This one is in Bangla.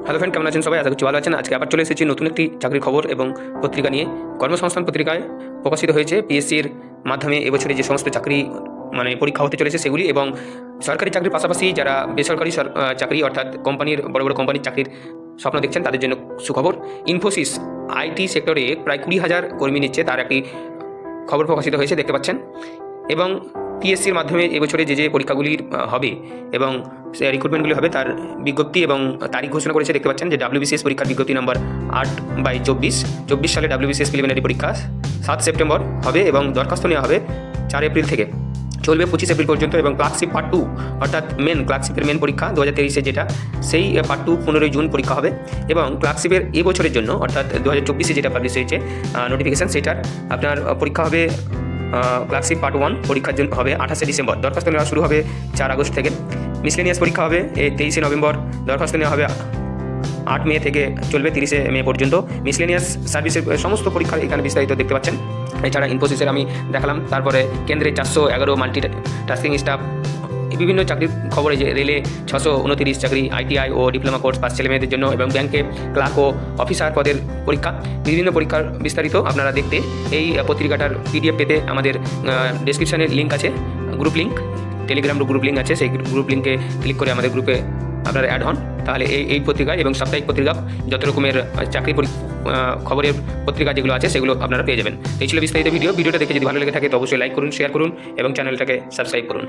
হ্যালো ফ্রেন্ড, কেমন আছেন সবাই? আশা করছি ভালো আছেন। আজকে আবার চলে এসেছি নতুন একটি চাকরির খবর এবং পত্রিকা নিয়ে। কর্মসংস্থান পত্রিকায় প্রকাশিত হয়েছে পিএসসির মাধ্যমে এবছরে যে সমস্ত চাকরি পরীক্ষা হতে চলেছে সেগুলি, এবং সরকারি চাকরির পাশাপাশি যারা বেসরকারি চাকরি অর্থাৎ কোম্পানির বড় বড় কোম্পানির চাকরির স্বপ্ন দেখছেন তাদের জন্য সুখবর। ইনফোসিস আইটি সেক্টরে প্রায় 20,000 কর্মী নিচ্ছে, তার একটি খবর প্রকাশিত হয়েছে, দেখতে পাচ্ছেন। এবং পিএসসির মাধ্যমে এবছরে যে পরীক্ষাগুলি হবে এবং রিক্রুটমেন্টগুলি হবে তার বিজ্ঞপ্তি এবং তারিখ ঘোষণা করেছে, দেখতে পাচ্ছেন। যে ডাব্লিউবিসিএস পরীক্ষার বিজ্ঞপ্তি নাম্বার 8/24 সালে ডাব্লিউবিসিএস প্রিলিমিনারি পরীক্ষা 7 সেপ্টেম্বর হবে এবং দরখাস্ত নেওয়া হবে 4 এপ্রিল থেকে, চলবে 25 এপ্রিল পর্যন্ত। এবং ক্লার্কশিপ পার্ট 2 অর্থাৎ ক্লার্কশিপের মেন পরীক্ষা 2023-এ যেটা, সেই পার্ট 2 15 জুন পরীক্ষা হবে। এবং ক্লার্কশিপের এবছরের জন্য অর্থাৎ 2024-এ যেটা পাবলিশ হয়েছে নোটিফিকেশান, সেটার আপনার পরীক্ষা হবে ক্লার্কশিপ পার্ট 1 পরীক্ষার জন্য হবে 28 ডিসেম্বর। দরখাস্ত নেওয়া শুরু হবে 4 আগস্ট থেকে। মিসলেনিয়াস পরীক্ষা হবে 23 নভেম্বর। দরখাস্ত নেওয়া হবে 8 মে থেকে, চলবে 30 মে পর্যন্ত। মিসলেনিয়াস সার্ভিসের সমস্ত পরীক্ষা এখানে বিস্তারিত দেখতে পাচ্ছেন। এছাড়া ইনফোসিসের আমি দেখালাম, তারপরে কেন্দ্রে 411 মাল্টি টাস্কিং স্টাফ, বিভিন্ন চাকরির খবরে যে রেলে 629 চাকরি, আইটিআই ও ডিপ্লোমা কোর্স পাস ছেলেমেয়েদের জন্য, এবং ব্যাংকে ক্লার্ক ও অফিসার পদের পরীক্ষা, বিভিন্ন পরীক্ষার বিস্তারিত আপনারা দেখতে এই পত্রিকাটার পিডিএফ পেতে আমাদের ডেসক্রিপশানে লিঙ্ক আছে, group link, Telegram group link আছে। সেই গ্রুপ লিঙ্কে ক্লিক করে আমাদের গ্রুপে আপনারা অ্যাড হন, তাহলে এই পত্রিকা এবং সাপ্তাহিক পত্রিকা যত রকমের চাকরি খবরের পত্রিকা যেগুলো আছে সেগুলো আপনারা পেয়ে যাবেন। এই ছিল বিস্তারিত ভিডিওটা দেখে যদি ভালো লেগে থাকে তো অবশ্যই লাইক করুন, শেয়ার করুন এবং চ্যানেলটাকে সাবস্ক্রাইব করুন।